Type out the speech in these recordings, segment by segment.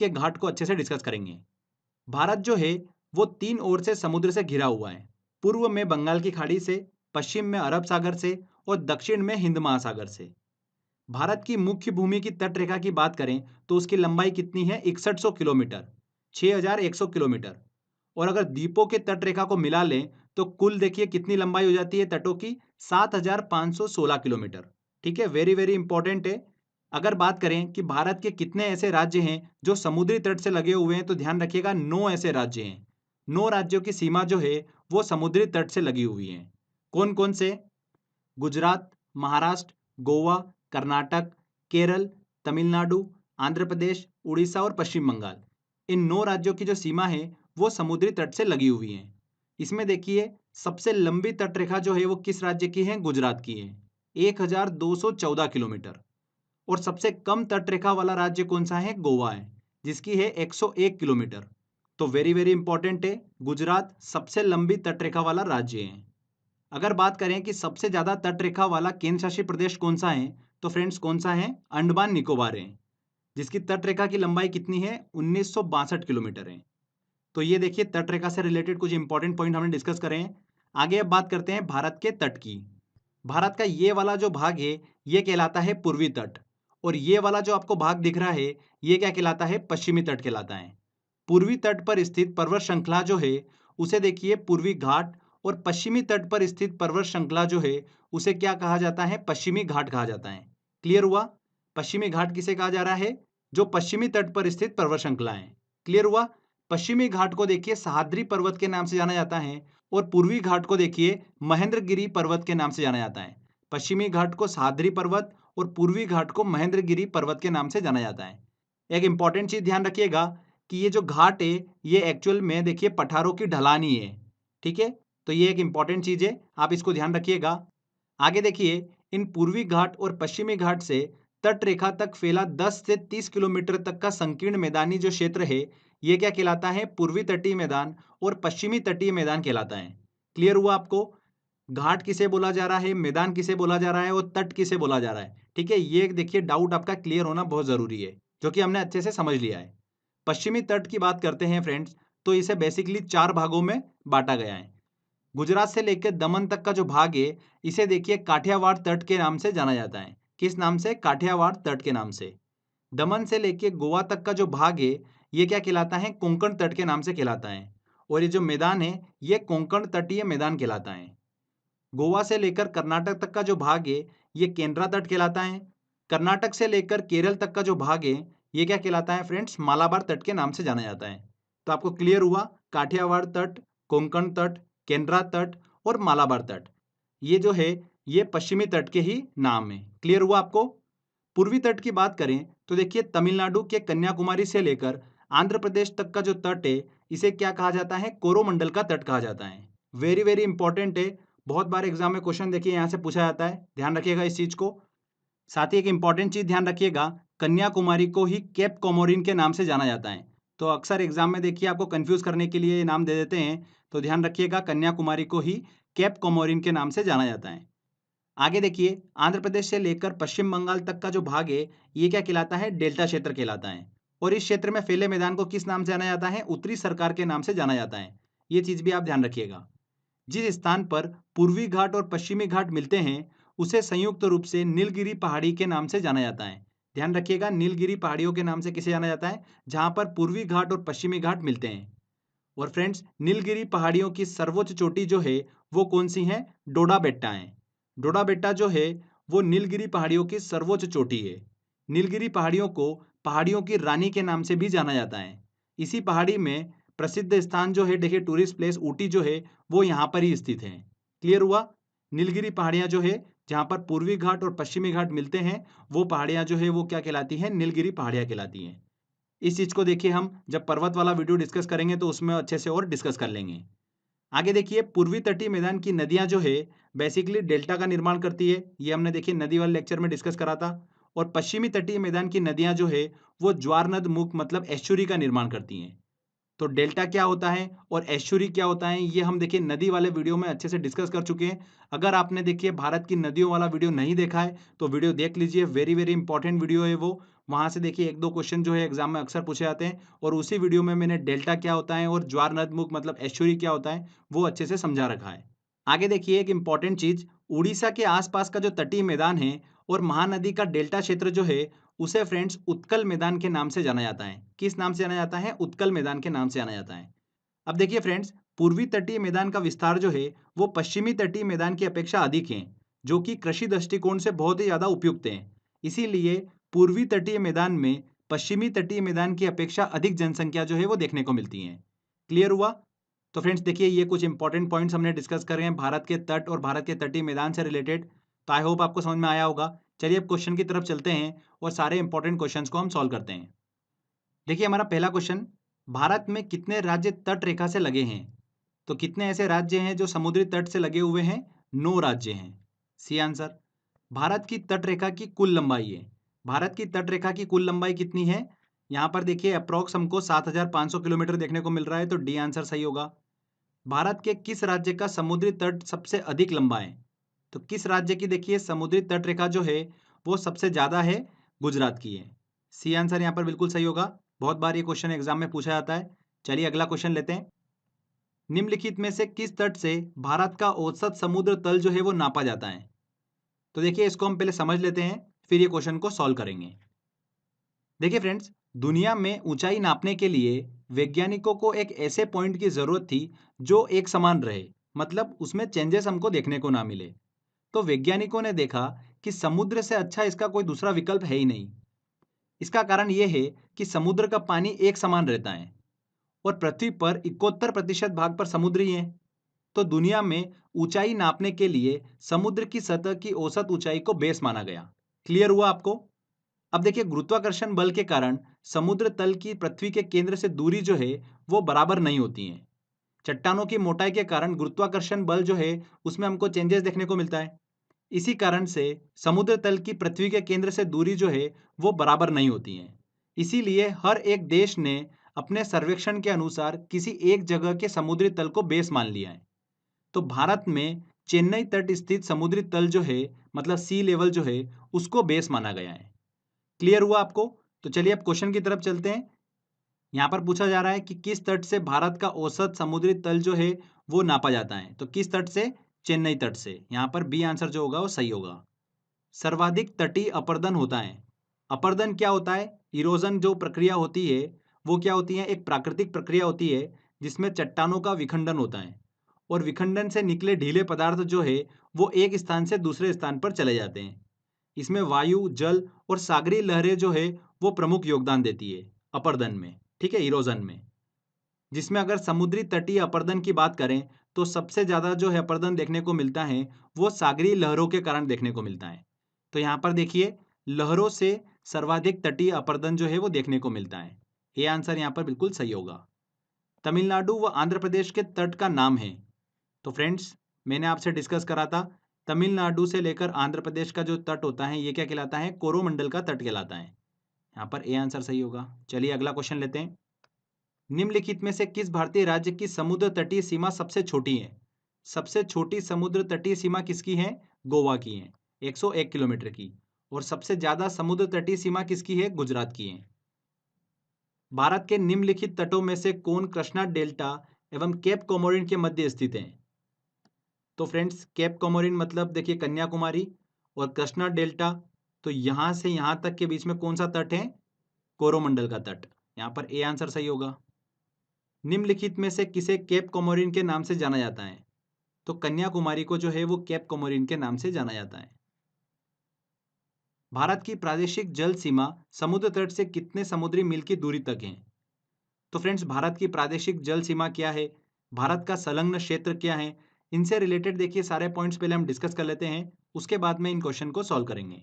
के घाट को अच्छे से डिस्कस करेंगे। भारत जो है वो 3 ओर से समुद्र से घिरा हुआ है। पूर्व में बंगाल की खाड़ी से, पश्चिम में अरब सागर से और दक्षिण में हिंद महासागर से। भारत की मुख्य भूमि की तट रेखा की बात करें तो उसकी लंबाई कितनी है? 6100 किलोमीटर, 6100 किलोमीटर। और अगर द्वीपों के तट रेखा को मिला लें तो कुल देखिए कितनी लंबाई हो जाती है तटों की? 7516 किलोमीटर। ठीक है, वेरी वेरी इंपॉर्टेंट है। अगर बात करें कि भारत के कितने ऐसे राज्य हैं जो समुद्री तट से लगे हुए हैं, तो ध्यान रखिएगा 9 ऐसे राज्य हैं। 9 राज्यों की सीमा जो है वो समुद्री तट से लगी हुई है। कौन कौन से? गुजरात, महाराष्ट्र, गोवा, कर्नाटक, केरल, तमिलनाडु, आंध्र प्रदेश, उड़ीसा और पश्चिम बंगाल। इन 9 राज्यों की जो सीमा है वो समुद्री तट से लगी हुई है। इसमें देखिए सबसे लंबी तट रेखा जो है वो किस राज्य की है? गुजरात की है, 1214 किलोमीटर। और सबसे कम तट रेखा वाला राज्य कौन सा है? गोवा है, जिसकी है 101 किलोमीटर। तो वेरी वेरी इंपॉर्टेंट है, गुजरात सबसे लंबी तट रेखा वाला राज्य है। अगर बात करें कि सबसे ज्यादा तट रेखा वाला केंद्र शासित प्रदेश कौन सा है, तो फ्रेंड्स कौन सा है? अंडमान निकोबार है, जिसकी तट रेखा की लंबाई कितनी है? 1962 किलोमीटर है। तो ये देखिए तट रेखा से रिलेटेड कुछ इंपॉर्टेंट पॉइंट हमने डिस्कस करे हैं। आगे अब बात करते हैं भारत के तट की। भारत का ये वाला जो भाग है ये कहलाता है पूर्वी तट, और ये वाला जो आपको भाग दिख रहा है ये क्या कहलाता है? पश्चिमी तट कहलाता है। पूर्वी तट पर स्थित पर्वत श्रृंखला जो है उसे देखिए पूर्वी घाट, और पश्चिमी तट पर स्थित पर्वत श्रृंखला जो है उसे क्या कहा जाता है? पश्चिमी घाट कहा जाता है। क्लियर हुआ? पश्चिमी घाट किसे कहा जा रहा है? जो पश्चिमी तट पर स्थित पर्वत श्रृंखला है। क्लियर हुआ? पश्चिमी घाट को देखिए सह्याद्री पर्वत के नाम से जाना जाता है, और पूर्वी घाट को देखिए महेंद्रगिरी पर्वत के नाम से जाना जाता है। पश्चिमी घाट को सह्याद्री पर्वत और पूर्वी घाट को महेंद्रगिरी पर्वत के नाम से जाना जाता है। एक इंपॉर्टेंट चीज ध्यान रखिएगा कि ये जो घाट है ये एक्चुअल में देखिए पठारों की ढलानी है। ठीक है, तो ये एक इंपॉर्टेंट चीज है, आप इसको ध्यान रखिएगा। आगे देखिए इन पूर्वी घाट और पश्चिमी घाट से तट रेखा तक फैला 10 से 30 किलोमीटर तक का संकीर्ण मैदानी जो क्षेत्र है ये क्या कहलाता है? पूर्वी तटीय मैदान और पश्चिमी तटीय मैदान कहलाता है। क्लियर हुआ आपको? घाट किसे बोला जा रहा है, मैदान किसे बोला जा रहा है और तट किसे बोला जा रहा है? ठीक है, ये देखिए डाउट आपका क्लियर होना बहुत जरूरी है, जो कि हमने अच्छे से समझ लिया है। पश्चिमी तट की बात करते हैं फ्रेंड्स, तो इसे बेसिकली 4 भागों में बांटा गया है। गुजरात से लेकर दमन तक का जो भाग है इसे देखिए काठियावाड़ तट के नाम से जाना जाता है। किस नाम से? काठियावाड़ तट के नाम से। दमन से लेके गोवा तक का जो भाग है ये क्या कहलाता है? कोंकण तट के नाम से कहलाता है। और ये जो मैदान है ये कोंकण तटीय मैदान कहलाता है। गोवा से लेकर कर्नाटक तक का जो भाग है ये केंद्रा तट कहलाता है। कर्नाटक से लेकर केरल तक का जो भाग है ये क्या कहलाता है फ्रेंड्स? मालाबार तट के नाम से जाना जाता है। तो आपको क्लियर हुआ, काठियावाड़ तट, कोंकण तट, केंद्रा तट और मालाबार तट, ये जो है ये पश्चिमी तट के ही नाम है। क्लियर हुआ आपको? पूर्वी तट की बात करें तो देखिए तमिलनाडु के कन्याकुमारी से लेकर आंध्र प्रदेश तक का जो तट है इसे क्या कहा जाता है? कोरोमंडल का तट कहा जाता है। वेरी वेरी इंपॉर्टेंट है, बहुत बार एग्जाम में क्वेश्चन देखिए यहाँ से पूछा जाता है, ध्यान रखिएगा इस चीज को। साथ ही एक इंपॉर्टेंट चीज ध्यान रखिएगा, कन्याकुमारी को ही केप कोमोरिन के नाम से जाना जाता है। तो अक्सर एग्जाम में देखिए आपको कंफ्यूज करने के लिए ये नाम दे देते हैं, तो ध्यान रखिएगा कन्याकुमारी को ही केप कोमोरिन के नाम से जाना जाता है। आगे देखिए आंध्र प्रदेश से लेकर पश्चिम बंगाल तक का जो भाग है ये क्या कहलाता है? डेल्टा क्षेत्र कहलाता है। और इस क्षेत्र में फैले मैदान को किस नाम से जाना जाता है? उत्तरी सरकार के नाम से जाना जाता है। ये चीज भी आप ध्यान रखिएगा। जिस स्थान पर पूर्वी घाट और पश्चिमी घाट मिलते हैं उसे संयुक्त रूप से नीलगिरी पहाड़ी के नाम से जाना जाता है। ध्यान रखिएगा, नीलगिरी पहाड़ियों के नाम से किसे जाना जाता है? जहां पर पूर्वी घाट और पश्चिमी घाट मिलते हैं। और फ्रेंड्स नीलगिरी पहाड़ियों की सर्वोच्च चोटी जो है वो कौन सी है? डोडा बेट्टा है। डोडा बेट्टा जो है वो नीलगिरी पहाड़ियों की सर्वोच्च चोटी है। नीलगिरी पहाड़ियों को पहाड़ियों की रानी के नाम से भी जाना जाता है। इसी पहाड़ी में प्रसिद्ध स्थान जो है देखिए टूरिस्ट प्लेस ऊटी जो है वो यहाँ पर ही स्थित है। क्लियर हुआ? नीलगिरी पहाड़ियाँ जो है जहाँ पर पूर्वी घाट और पश्चिमी घाट मिलते हैं वो पहाड़ियाँ जो है वो क्या कहलाती हैं? नीलगिरी पहाड़ियाँ कहलाती हैं। इस चीज को देखिए हम जब पर्वत वाला वीडियो डिस्कस करेंगे तो उसमें अच्छे से और डिस्कस कर लेंगे। आगे देखिए पूर्वी तटीय मैदान की नदियां जो है बेसिकली डेल्टा का निर्माण करती है, ये हमने देखिए नदी वाले लेक्चर में डिस्कस करा था। और पश्चिमी तटीय मैदान की नदियां जो है वो ज्वार नद मुख मतलब एस्चुरी का निर्माण करती हैं। तो डेल्टा क्या होता है और एस्चुरी क्या होता है ये हम देखिए नदी वाले वीडियो में अच्छे से डिस्कस कर चुके हैं। अगर आपने देखिए भारत की नदियों वाला वीडियो नहीं देखा है तो वीडियो देख लीजिए, वेरी वेरी इंपॉर्टेंट वीडियो है वो। वहाँ से देखिए 1-2 क्वेश्चन जो है एग्जाम में अक्सर पूछे जाते हैं, और उसी वीडियो में मैंने डेल्टा क्या होता है और ज्वार नदमुख मतलब एस्चुरी क्या होता है वो अच्छे से समझा रखा है। आगे देखिए एक इंपॉर्टेंट चीज, उड़ीसा के आसपास का जो तटीय मैदान है और महानदी का डेल्टा क्षेत्र जो है उसे फ्रेंड्स उत्कल मैदान के नाम से जाना जाता है। किस नाम से जाना जाता है? उत्कल मैदान के नाम से जाना जाता है। अब देखिए फ्रेंड्स, पूर्वी तटीय मैदान का विस्तार जो है वो पश्चिमी तटीय मैदान की अपेक्षा अधिक है, जो कि कृषि दृष्टिकोण से बहुत ही ज्यादा उपयुक्त है। इसीलिए पूर्वी तटीय मैदान में पश्चिमी तटीय मैदान की अपेक्षा अधिक जनसंख्या जो है वो देखने को मिलती है। क्लियर हुआ? तो फ्रेंड्स देखिए, ये कुछ इंपॉर्टेंट पॉइंट्स हमने डिस्कस कर रहे हैं भारत के तट और भारत के तटीय मैदान से रिलेटेड। तो आई होप आपको समझ में आया होगा। चलिए अब क्वेश्चन की तरफ चलते हैं और सारे इंपॉर्टेंट क्वेश्चंस को हम सॉल्व करते हैं। देखिए हमारा पहला क्वेश्चन, भारत में कितने राज्य तट रेखा से लगे हैं? तो कितने ऐसे राज्य हैं जो समुद्री तट से लगे हुए हैं? 9 राज्य हैं। C answer. भारत की तट रेखा की कुल लंबाई है। भारत की तट रेखा की कुल लंबाई कितनी है? यहाँ पर देखिए अप्रोक्स हमको 7,500 किलोमीटर देखने को मिल रहा है, तो डी आंसर सही होगा। भारत के किस राज्य का समुद्री तट सबसे अधिक लंबा है? तो किस राज्य की देखिए समुद्री तट रेखा जो है वो सबसे ज्यादा है? गुजरात की है। सी आंसर यहाँ पर बिल्कुल सही होगा। बहुत बार ये क्वेश्चन एग्जाम में पूछा जाता है। चलिए अगला क्वेश्चन लेते हैं। निम्नलिखित में से किस तट से भारत का औसत समुद्र तल जो है वो नापा जाता है? तो देखिए इसको हम पहले समझ लेते हैं, फिर ये क्वेश्चन को सॉल्व करेंगे। देखिए फ्रेंड्स, दुनिया में ऊंचाई नापने के लिए वैज्ञानिकों को एक ऐसे पॉइंट की जरूरत थी जो एक समान रहे, मतलब उसमें चेंजेस हमको देखने को ना मिले। तो वैज्ञानिकों ने देखा कि समुद्र से अच्छा इसका कोई दूसरा विकल्प है ही नहीं। इसका कारण यह है कि समुद्र का पानी एक समान रहता है और पृथ्वी पर 71% भाग पर समुद्र ही है। तो दुनिया में ऊंचाई नापने के लिए समुद्र की सतह की औसत ऊंचाई को बेस माना गया। क्लियर हुआ आपको? अब देखिए गुरुत्वाकर्षण बल के कारण समुद्र तल की पृथ्वी के केंद्र से दूरी जो है वो बराबर नहीं होती है। चट्टानों की मोटाई के कारण गुरुत्वाकर्षण बल जो है उसमें हमको चेंजेस देखने को मिलता है। इसी कारण से समुद्र तल की पृथ्वी के केंद्र से दूरी जो है वो बराबर नहीं होती है। इसीलिए हर एक देश ने अपने सर्वेक्षण के अनुसार किसी एक जगह के समुद्री तल को बेस मान लिया है। तो भारत में चेन्नई तट स्थित समुद्री तल जो है मतलब सी लेवल जो है उसको बेस माना गया है। क्लियर हुआ आपको? तो चलिए अब क्वेश्चन की तरफ चलते हैं। यहाँ पर पूछा जा रहा है कि किस तट से भारत का औसत समुद्री तल जो है वो नापा जाता है? तो किस तट से? चेन्नई तट से। यहाँ पर बी आंसर जो होगा वो सही होगा। सर्वाधिक तटीय अपरदन होता है। अपरदन क्या होता है? इरोजन जो प्रक्रिया होती है वो क्या होती है? एक प्राकृतिक प्रक्रिया होती है जिसमें चट्टानों का विखंडन होता है और विखंडन से निकले ढीले पदार्थ जो है वो एक स्थान से दूसरे स्थान पर चले जाते हैं। इसमें वायु, जल और सागरीय लहरें जो है वो प्रमुख योगदान देती है अपरदन में, ठीक है, इरोजन में। जिसमें अगर समुद्री तटीय अपरदन की बात करें तो सबसे ज्यादा जो है अपरदन देखने को मिलता है वो सागरीय लहरों के कारण देखने को मिलता है। तो यहाँ पर देखिए लहरों से सर्वाधिक तटीय अपरदन जो है वो देखने को मिलता है। ये आंसर यहाँ पर बिल्कुल सही होगा। तमिलनाडु व आंध्र प्रदेश के तट का नाम है। तो फ्रेंड्स मैंने आपसे डिस्कस करा था, तमिलनाडु से लेकर आंध्र प्रदेश का जो तट होता है ये क्या कहलाता है? कोरोमंडल का तट कहलाता है। यहाँ पर ए आंसर सही होगा। चलिए अगला क्वेश्चन लेते हैं। निम्नलिखित में से किस भारतीय राज्य की समुद्र तटीय सीमा सबसे छोटी है? सबसे छोटी समुद्र तटीय सीमा किसकी है? गोवा की है, 101 किलोमीटर की। और सबसे ज्यादा समुद्र तटीय सीमा किसकी है? गुजरात की है। भारत के निम्नलिखित तटों में से कौन कृष्णा डेल्टा एवं केप कोमोरिन के मध्य स्थित है? तो फ्रेंड्स केप कोमोरिन मतलब देखिए कन्याकुमारी, और कृष्णा डेल्टा तो यहां से यहां तक के बीच में कौन सा तट है? कोरोमंडल का तट। यहाँ पर ए आंसर सही होगा। निम्नलिखित में से किसे केप कोमोरिन के नाम से जाना जाता है? तो कन्याकुमारी को जो है वो केप कोमोरिन के नाम से जाना जाता है। भारत की प्रादेशिक जल सीमा समुद्र तट से कितने समुद्री मील की दूरी तक है? तो फ्रेंड्स भारत की प्रादेशिक जल सीमा क्या है? भारत का संलग्न क्षेत्र क्या है? इनसे रिलेटेड देखिए सारे पॉइंट्स पहले हम डिस्कस कर लेते हैं, उसके बाद में इन क्वेश्चन को सॉल्व करेंगे।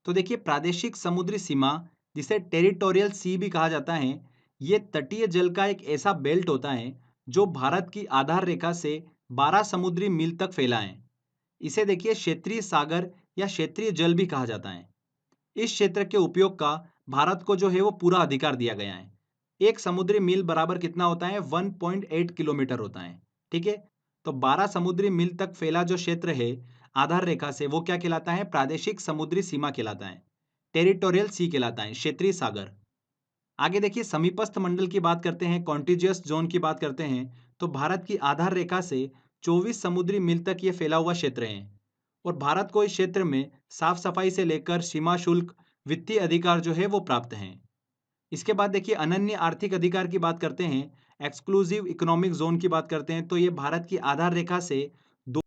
तो देखिए प्रादेशिक समुद्री सीमा, जिसे टेरिटोरियल सी भी कहा जाता है, ये तटीय जल का एक ऐसा बेल्ट होता है जो भारत की आधार रेखा से 12 समुद्री मील तक फैला है। इसे देखिए क्षेत्रीय सागर या क्षेत्रीय जल भी कहा जाता है। इस क्षेत्र के उपयोग का भारत को जो है वो पूरा अधिकार दिया गया है। एक समुद्री मील बराबर कितना होता है? 1.8 किलोमीटर होता है, ठीक है। तो 12 समुद्री मील तक फैला जो क्षेत्र है आधार रेखा से वो क्या कहलाता है? प्रादेशिक समुद्री सीमा कहलाता है। टेरिटोरियल सी कहलाता है, क्षेत्रीय सागर। आगे देखिए समीपस्थ मंडल की बात करते हैं, कॉन्टिजियस जोन की बात करते हैं, तो भारत की आधार रेखा से 24 समुद्री मील तक ये फैला हुआ क्षेत्र है और भारत को इस क्षेत्र में साफ सफाई से लेकर सीमा शुल्क, वित्तीय अधिकार जो है वो प्राप्त हैं। इसके बाद देखिए अनन्य आर्थिक अधिकार की बात करते हैं, एक्सक्लूसिव इकोनॉमिक जोन की बात करते हैं, तो ये भारत की आधार रेखा से